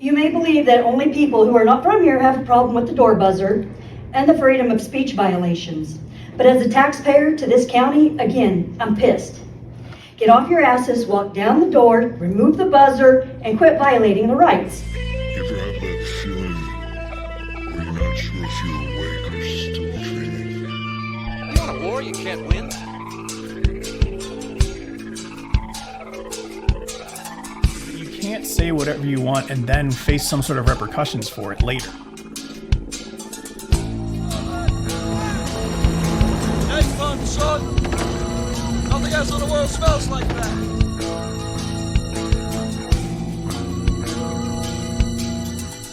You may believe that only people who are not from here have a problem with the door buzzer and the freedom of speech violations. But as a taxpayer to this county, again, I'm pissed. Get off your asses, walk down the door, remove the buzzer, and quit violating the rights. You ever have that feeling where you're not sure if you're awake or still dreaming? You want a war you can't win? You can't say whatever you want and then face some sort of repercussions for it later. Nice fun, son. Nothing else in the world smells like that.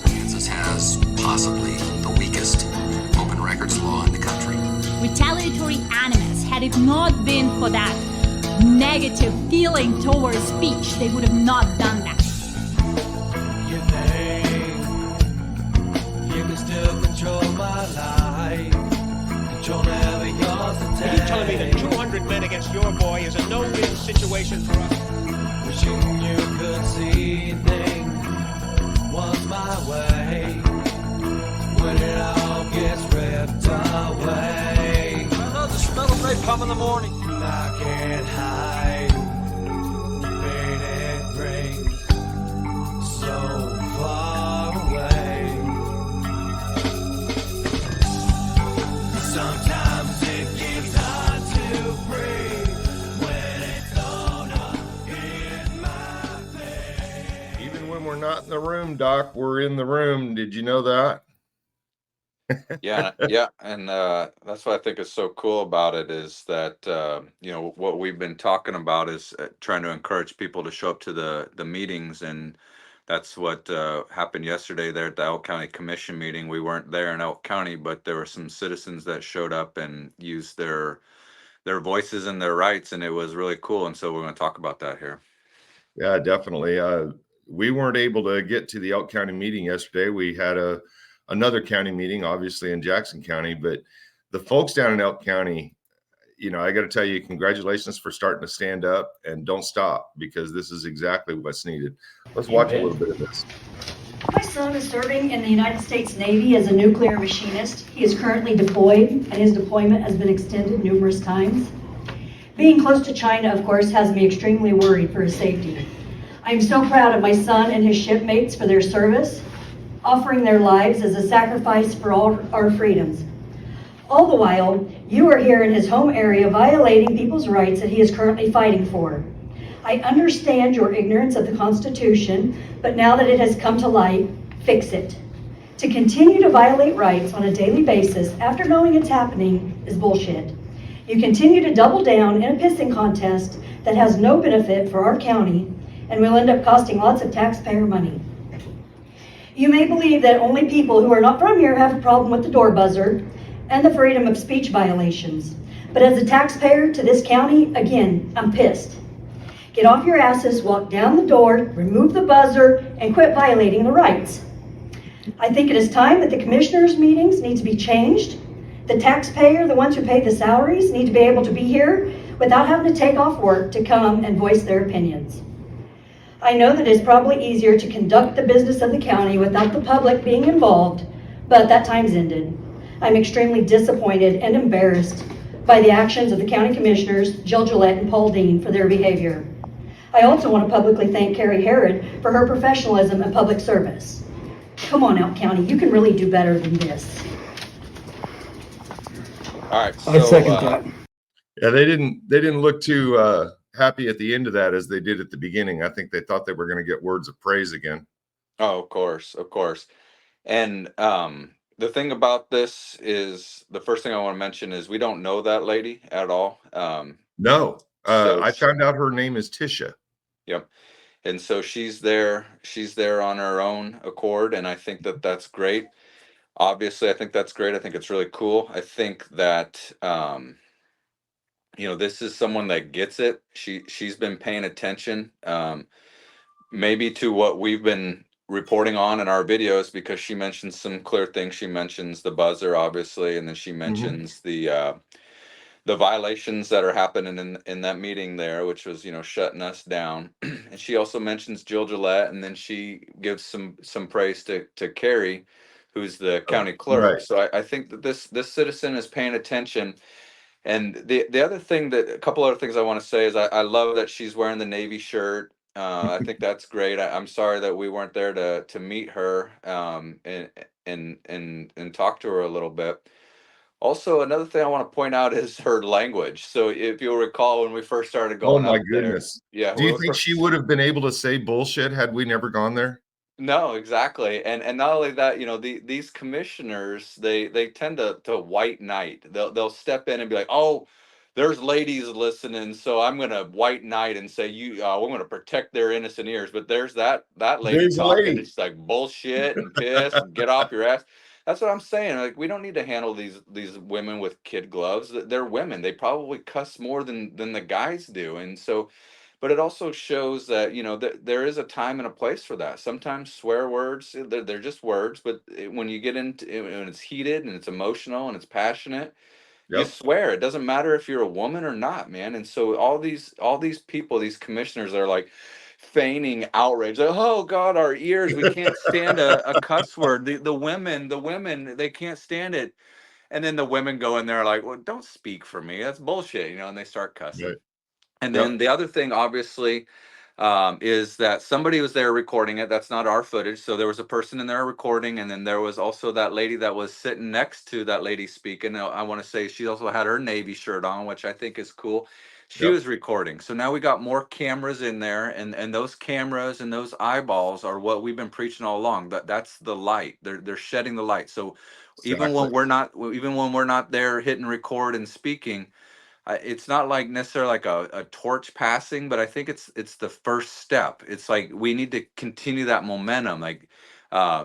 Kansas has possibly the weakest open records law in the country. Retaliatory animus, had it not been for that negative feeling towards speech, they would have not done that. You think you can still control my life? Control never yours to take. Are you telling me that 200 men against your boy is a no-win situation for us? Wishing you could see things once my way. When it all gets ripped away, I know the smell of napalm in the morning. I can't hide the pain it brings so far away. Sometimes it gets hard to breathe when it's thrown up in my face. Even when we're not in the room, Doc, we're in the room. Did you know that? Yeah, and that's what I think is so cool about it is that what we've been talking about is trying to encourage people to show up to the meetings, and that's what happened yesterday there at the Elk County Commission meeting. We weren't there in Elk County, but there were some citizens that showed up and used their voices and their rights, and it was really cool. And so we're going to talk about that here. Yeah, definitely. We weren't able to get to the Elk County meeting yesterday. We had another county meeting, obviously in Jackson County, but the folks down in Elk County, I got to tell you, congratulations for starting to stand up, and don't stop, because this is exactly what's needed. Let's watch a little bit of this. My son is serving in the United States Navy as a nuclear machinist. He is currently deployed, and his deployment has been extended numerous times. Being close to China, of course, has me extremely worried for his safety. I am so proud of my son and his shipmates for their service, offering their lives as a sacrifice for all our freedoms. All the while, you are here in his home area violating people's rights that he is currently fighting for. I understand your ignorance of the Constitution, but now that it has come to light, fix it. To continue to violate rights on a daily basis after knowing it's happening is bullshit. You continue to double down in a pissing contest that has no benefit for our county and will end up costing lots of taxpayer money. You may believe that only people who are not from here have a problem with the door buzzer and the freedom of speech violations. But as a taxpayer to this county, again, I'm pissed. Get off your asses, walk down the door, remove the buzzer, and quit violating the rights. I think it is time that the commissioners' meetings need to be changed. The taxpayer, the ones who pay the salaries, need to be able to be here without having to take off work to come and voice their opinions. I know that it's probably easier to conduct the business of the county without the public being involved, but that time's ended. I'm extremely disappointed and embarrassed by the actions of the county commissioners, Jill Gillette and Paul Dean, for their behavior. I also want to publicly thank Carrie Herod for her professionalism and public service. Come on, Elk County, you can really do better than this. All right, so, I second that. Yeah, they didn't look too happy at the end of that as they did at the beginning. I think they thought they were going to get words of praise again. Oh, of course. And the thing about this is, the first thing I want to mention is we don't know that lady at all. No, I found out her name is Tisha. Yep. And so she's there on her own accord, and I think that that's great. Obviously, I think that's great. I think it's really cool. I think that this is someone that gets it. She's been paying attention, maybe to what we've been reporting on in our videos, because she mentions some clear things. She mentions the buzzer, obviously, and then she mentions the the violations that are happening in that meeting there, which was, shutting us down. And she also mentions Jill Gillette, and then she gives some praise to Carrie, who's the county clerk. Right. So I think that this citizen is paying attention. And the other thing a couple other things I want to say is I love that she's wearing the Navy shirt. I think that's great. I'm sorry that we weren't there to meet her and talk to her a little bit. Also, another thing I want to point out is her language. So if you'll recall when we first started Oh going my up there, goodness. yeah, Do you think she would have been able to say bullshit had we never gone there? no, exactly. And not only that, these commissioners, they tend to white knight. They'll step in and be like, "Oh, there's ladies listening, so I'm going to white knight and say we're going to protect their innocent ears." But there's that lady There's a talking. lady. It's like bullshit and piss and get off your ass. That's what I'm saying. Like, we don't need to handle these women with kid gloves. They're women. They probably cuss more than the guys do. And so, but it also shows that that there is a time and a place for that. Sometimes swear words, they're just words, but when you get into when it's heated and it's emotional and it's passionate, you Yep. swear. It doesn't matter if you're a woman or not, man. And so all these people, these commissioners are like feigning outrage, like, oh God, our ears, we can't stand a cuss word. The women, they can't stand it. And then the women go in there like, well, don't speak for me, that's bullshit, and they start cussing. Right. And Yep. then the other thing, obviously, is that somebody was there recording it. That's not our footage. So there was a person in there recording, and then there was also that lady that was sitting next to that lady speaking. Now, I want to say she also had her Navy shirt on, which I think is cool. She Yep. was recording. So now we got more cameras in there, and those cameras and those eyeballs are what we've been preaching all along. That's the light. They're shedding the light. So even Exactly. when we're not there hitting record and speaking, it's not like necessarily like a torch passing, but I think it's the first step. It's like we need to continue that momentum. Like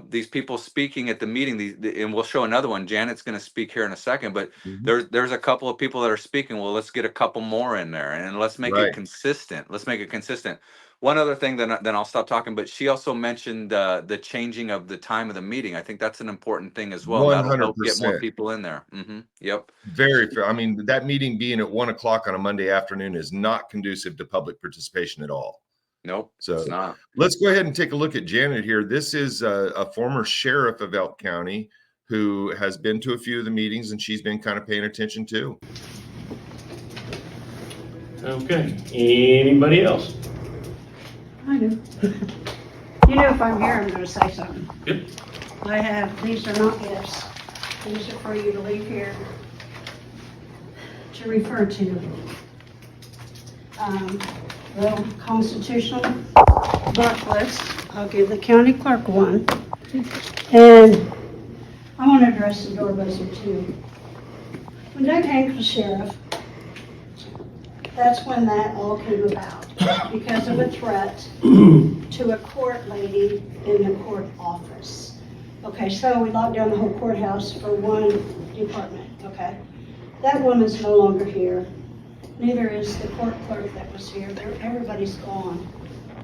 these people speaking at the meeting, and we'll show another one. Janet's going to speak here in a second, but Mhm. there's a couple of people that are speaking. Well, let's get a couple more in there, and let's make it Right. consistent. Let's make it consistent. One other thing, then I'll stop talking. But she also mentioned the changing of the time of the meeting. I think that's an important thing as well, and that'll help get more 100%. people in there. Yep. Very fair. I mean, that meeting being at 1 o'clock on a Monday afternoon is not conducive to public participation at all. Nope. So It's not. let's go ahead and take a look at Janet here. This is a former sheriff of Elk County who has been to a few of the meetings, and she's been kind of paying attention too. Okay, anybody else? I do. If I'm here, I'm gonna say something. Yep. These are not gifts. These are for you to leave here to refer to. The constitutional book list. I'll give the county clerk one. And I want to address the door buzzer too. When Doug Hanks was sheriff, that's when that all came about, because of a threat to a court lady in the court office. Okay, so we locked down the whole courthouse for one department, okay? That woman's no longer here. Neither is the court clerk that was here. Everybody's gone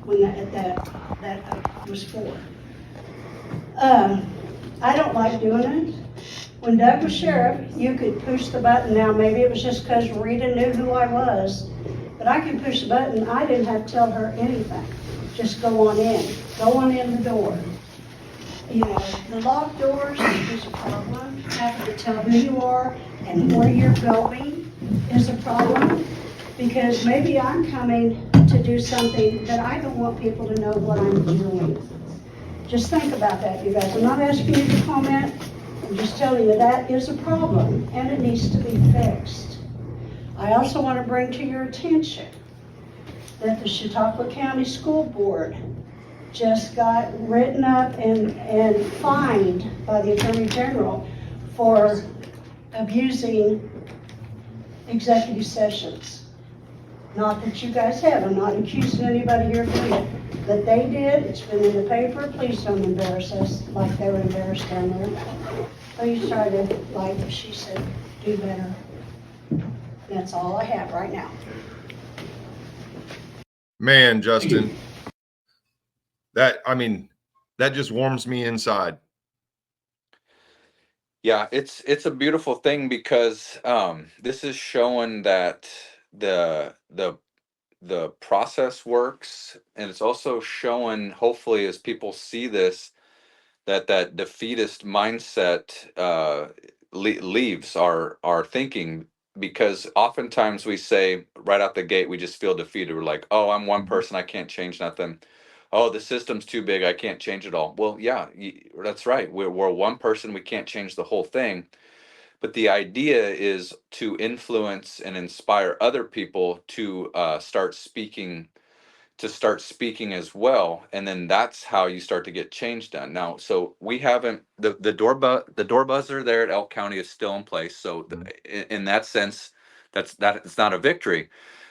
when that was for. I don't like doing it. When Doug was sheriff, you could push the button. Now, maybe it was just because Rita knew who I was, but I could push the button. I didn't have to tell her anything. Just go on in. Go on in the door. The locked doors is a problem. Having to tell who you are and where you're going is a problem, because maybe I'm coming to do something that I don't want people to know what I'm doing. Just think about that, you guys. I'm not asking you to comment. I'm just telling you that is a problem, and it needs to be fixed. I also want to bring to your attention that the Chautauqua County School Board just got written up and fined by the Attorney General for abusing executive sessions. Not that you guys have. I'm not accusing anybody here of doing it. But they did. It's been in the paper. Please don't embarrass us like they were embarrassed down there. Please try to, like she said, do better. That's all I have right now. Man, Justin, that just warms me inside. Yeah, it's a beautiful thing because this is showing that the process works, and it's also showing, hopefully, as people see this, that defeatist mindset leaves our thinking, because oftentimes we say right out the gate we just feel defeated. We're like, oh, I'm one person, I can't change nothing. Oh, the system's too big, I can't change it all. Well, yeah, that's right. We're one person, we can't change the whole thing. But the idea is to influence and inspire other people to start speaking as well, and then that's how you start to get change done. Now, so we haven't, the door buzzer there at Elk County is still in place, so in that sense, that it's not a victory,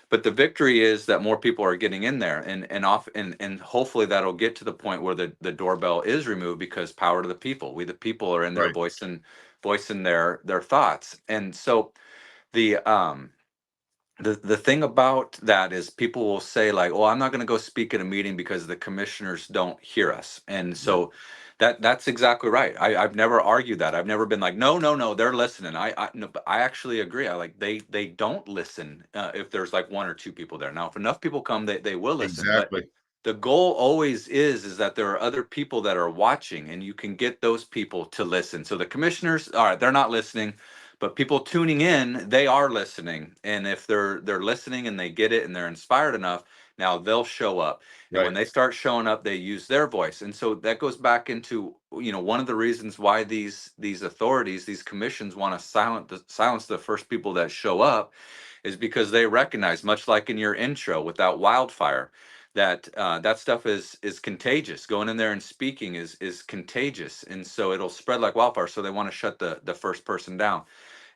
but the victory is that more people are getting in there, and hopefully that'll get to the point where the doorbell is removed, because power to the people. We the people are in there Right. voicing their thoughts. And so the the thing about that is, people will say like, oh, I'm not going to go speak at a meeting because the commissioners don't hear us. And so that's exactly right. I've never argued that. I've never been like, no, no, no, they're listening. I no, but I actually agree. I like, they don't listen if there's like one or two people there. Now, if enough people come, they will listen. But Exactly. the goal always is that there are other people that are watching, and you can get those people to listen. So the commissioners, all right, they're not listening, but people tuning in, they are listening. And if they're listening and they get it and they're inspired enough, now they'll show up. And when Right. they start showing up, they use their voice. And so that goes back into, one of the reasons why these authorities, these commissions, want to silence the first people that show up, is because they recognize, much like in your intro with that wildfire, that that stuff is contagious. Going in there and speaking is contagious, and so it'll spread like wildfire. So they want to shut the first person down.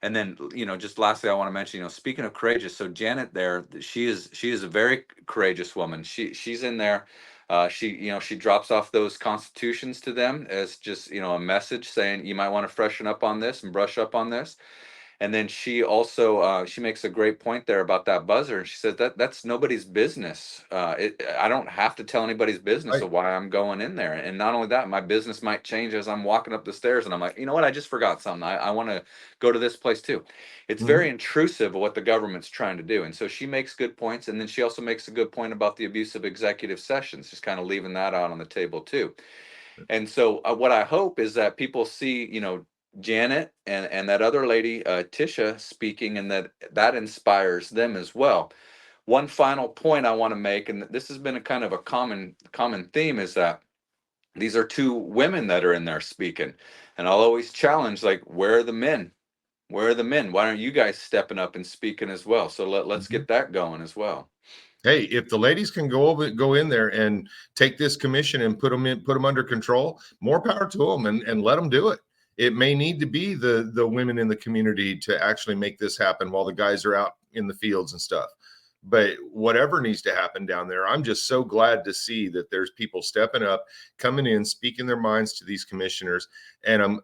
And then, just lastly, I want to mention, speaking of courageous, so Janet there, she is a very courageous woman. She's in there. She drops off those constitutions to them as just, a message saying, you might want to freshen up on this and brush up on this. And then she also she makes a great point there about that buzzer, and she says that's nobody's business. I don't have to tell anybody's business Right. of why I'm going in there. And not only that, my business might change as I'm walking up the stairs, and I'm like, you know what, I just forgot something. I want to go to this place too. It's Mhm. very intrusive of what the government's trying to do. And so she makes good points, and then she also makes a good point about the abuse of executive sessions, just kind of leaving that out on the table too. And so what I hope is that people see, Janet and that other lady, Tisha, speaking, and that inspires them as well. One final point I want to make, and this has been a kind of a common theme, is that these are two women that are in there speaking. And I'll always challenge, like, where are the men? Where are the men? Why aren't you guys stepping up and speaking as well? So let's Mhm. get that going as well. Hey, if the ladies can go in there and take this commission and put them under control, more power to them, and let them do it. It may need to be the women in the community to actually make this happen while the guys are out in the fields and stuff. But whatever needs to happen down there, I'm just so glad to see that there's people stepping up, coming in, speaking their minds to these commissioners. And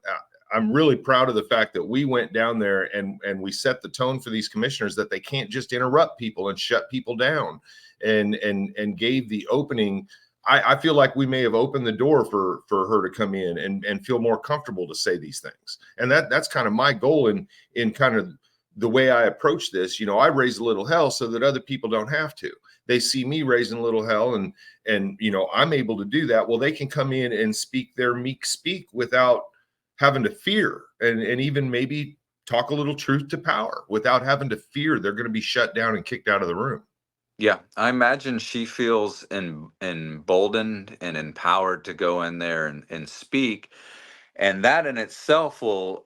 I'm really proud of the fact that we went down there and we set the tone for these commissioners, that they can't just interrupt people and shut people down, and gave the opening. I feel like we may have opened the door for her to come in and feel more comfortable to say these things. And that's kind of my goal in kind of the way I approach this. I raise a little hell so that other people don't have to. They see me raising a little hell, and I'm able to do that. Well, they can come in and speak their meek speak without having to fear, and even maybe talk a little truth to power without having to fear they're going to be shut down and kicked out of the room. Yeah, I imagine she feels emboldened and empowered to go in there and speak. And that in itself will,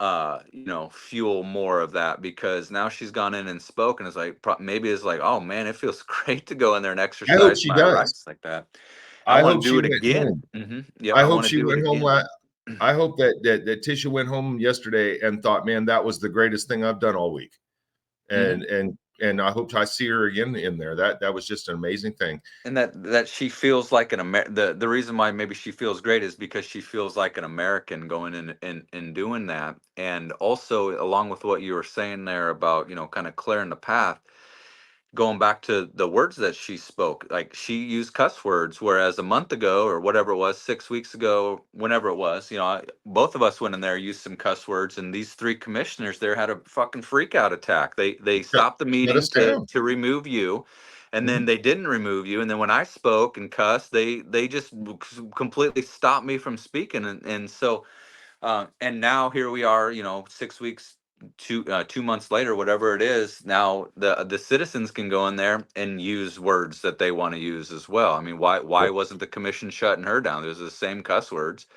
fuel more of that, because now she's gone in and spoken. It's like, maybe it's like, oh man, it feels great to go in there and I hope exercise she my does. rights like that. I I want hope to do she it went again. home. Yep, I I hope want to she do it went home. again. I hope that Tisha went home yesterday and thought, man, that was the greatest thing I've done all week. Mhm. And I hope I see her again in there. That was just an amazing thing. And that she feels like the reason why maybe she feels great is because she feels like an American going in and doing that. And also, along with what you were saying there about, kind of clearing the path, going back to the words that she spoke, like she used cuss words, whereas a month ago or whatever it was, 6 weeks ago, whenever it was, both of us went in there, used some cuss words, and these three commissioners there had a fucking freak out attack. They stopped the Shut meeting us down. to remove you, and then Mhm. they didn't remove you. And then when I spoke and cussed, they just completely stopped me from speaking. And so and now here we are, 6 weeks, 2 months later, whatever it is. Now the citizens can go in there and use words that they want to use as well. I mean, why wasn't the commission shutting her down? There's the same cuss words.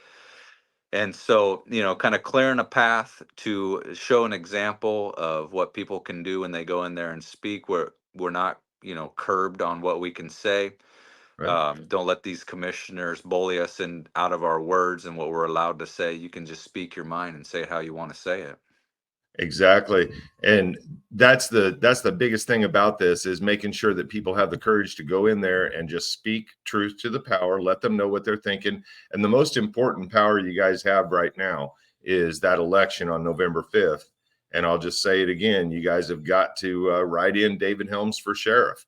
And so, kind of clearing a path to show an example of what people can do when they go in there and speak. We're not, curbed on what we can say. Right. Don't let these commissioners bully us in out of our words and what we're allowed to say. You can just speak your mind and say it how you want to say it. Exactly. And that's the biggest thing about this, is making sure that people have the courage to go in there and just speak truth to the power, let them know what they're thinking. And the most important power you guys have right now is that election on November 5th. And I'll just say it again, you guys have got to write in David Helms for sheriff.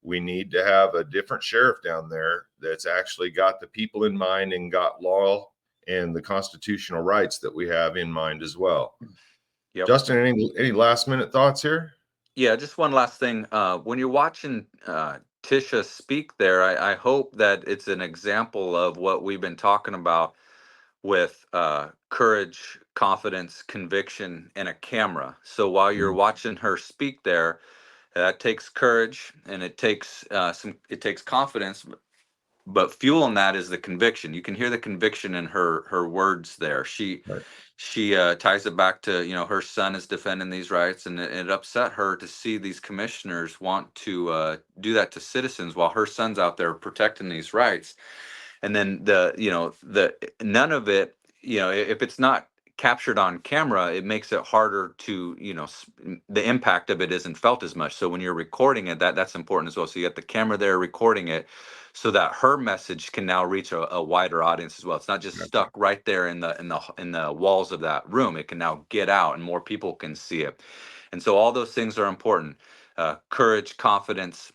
We need to have a different sheriff down there that's actually got the people in mind and got law and the constitutional rights that we have in mind as well. Yep. Justin, any last minute thoughts here? Yeah, just one last thing. When you're watching Tisha speak there, I hope that it's an example of what we've been talking about with courage, confidence, conviction, and a camera. So while you're watching her speak there, that takes courage and it takes confidence, but fueling that is the conviction. You can hear the conviction in her words there. She ties it back to, her son is defending these rights, and it upset her to see these commissioners want to do that to citizens while her son's out there protecting these rights. And then the none of it, if it's not captured on camera, it makes it harder to, the impact of it isn't felt as much. So when you're recording it, that's important as well. So you got the camera there recording it, so that her message can now reach a wider audience as well. It's not just stuck right there in the walls of that room. It can now get out and more people can see it. And so all those things are important: courage, confidence,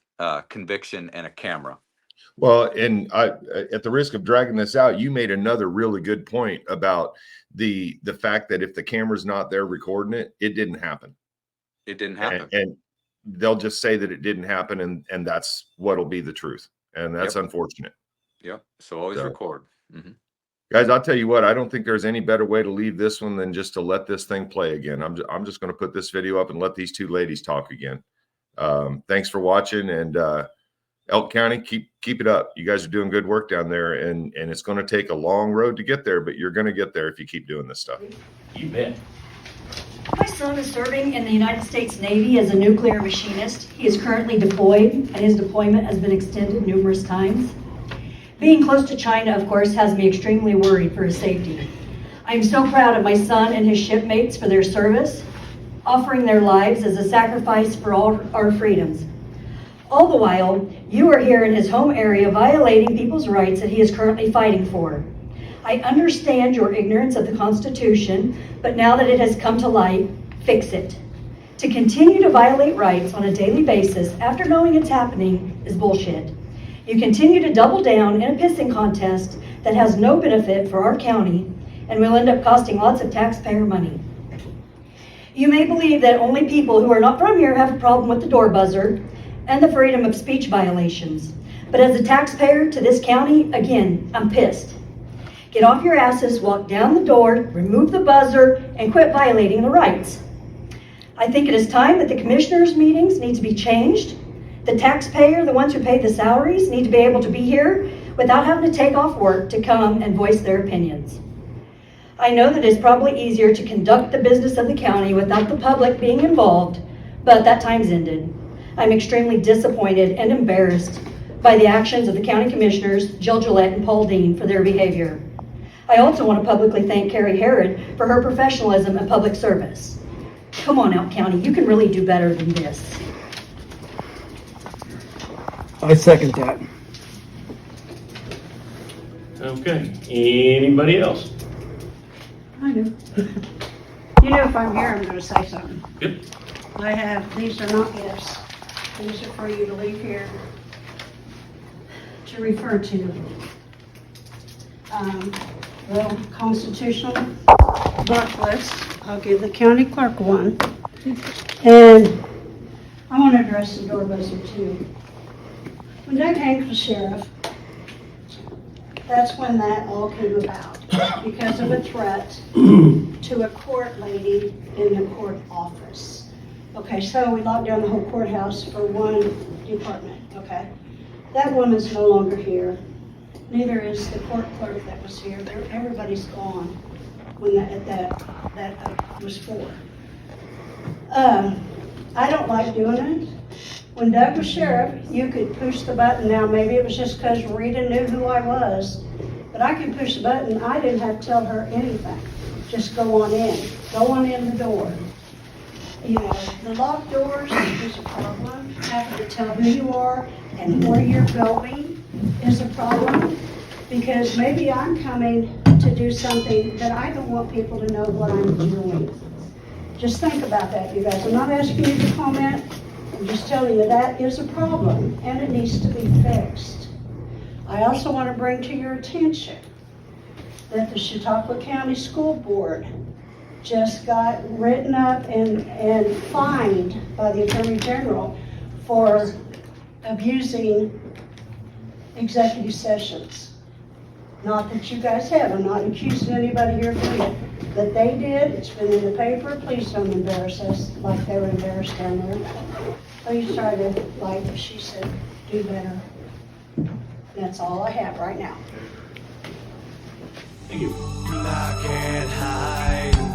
conviction, and a camera. Well, and at the risk of dragging this out, you made another really good point about the fact that if the camera's not there recording it, it didn't happen. It didn't happen. And they'll just say that it didn't happen, and that's what'll be the truth. And that's unfortunate. Yep. So always record. Mm-hmm. Guys, I'll tell you what, I don't think there's any better way to leave this one than just to let this thing play again. I'm just going to put this video up and let these two ladies talk again. Thanks for watching, and Elk County, keep it up. You guys are doing good work down there, and it's going to take a long road to get there, but you're going to get there if you keep doing this stuff. You bet. My son is serving in the United States Navy as a nuclear machinist. He is currently deployed, and his deployment has been extended numerous times. Being close to China, of course, has me extremely worried for his safety. I am so proud of my son and his shipmates for their service, offering their lives as a sacrifice for all our freedoms. All the while, you are here in his home area violating people's rights that he is currently fighting for. I understand your ignorance of the Constitution, but now that it has come to light, fix it. To continue to violate rights on a daily basis after knowing it's happening is bullshit. You continue to double down in a pissing contest that has no benefit for our county and will end up costing lots of taxpayer money. You may believe that only people who are not from here have a problem with the door buzzer and the freedom of speech violations. But as a taxpayer to this county, again, I'm pissed. Get off your asses, walk down the door, remove the buzzer, and quit violating the rights. I think it is time that the commissioners' meetings need to be changed. The taxpayer, the ones who pay the salaries, need to be able to be here without having to take off work to come and voice their opinions. I know that it's probably easier to conduct the business of the county without the public being involved, but that time's ended. I'm extremely disappointed and embarrassed by the actions of the county commissioners, Jill Gillette and Paul Dean, for their behavior. I also want to publicly thank Carrie Herod for her professionalism and public service. Come on, Elk County, you can really do better than this. I second that. Okay. Anybody else? I do. You know if I'm here, I'm going to say something. Good. These are not gifts. these are for you to leave here to refer to. The constitutional book list, I'll give the county clerk one. And I want to address the door buzzer too. When Doug Hanks was sheriff, that's when that all came about, because of a threat to a court lady in the court office. Okay, so we locked down the whole courthouse for one department, okay? That woman's no longer here. Neither is the court clerk that was here. Everybody's gone when that was for. I don't like doing it. When Doug was sheriff, you could push the button. Now, maybe it was just because Rita knew who I was, but I could push the button. I didn't have to tell her anything. Just go on in. Go on in the door. You know, the locked doors is a problem. Having to tell who you are and where you're going is a problem, because maybe I'm coming to do something that I don't want people to know what I'm doing. Just think about that, you guys. I'm not asking you to comment. I'm just telling you that is a problem and it needs to be fixed. I also want to bring to your attention that the Chautauqua County School Board just got written up and fined by the Attorney General for abusing executive sessions. Not that you guys have. I'm not accusing anybody here of doing it. But they did. It's been in the paper. Please don't embarrass us like they were embarrassed down there. Please try to, like she said, do better. That's all I have right now. Thank you. I can't hide.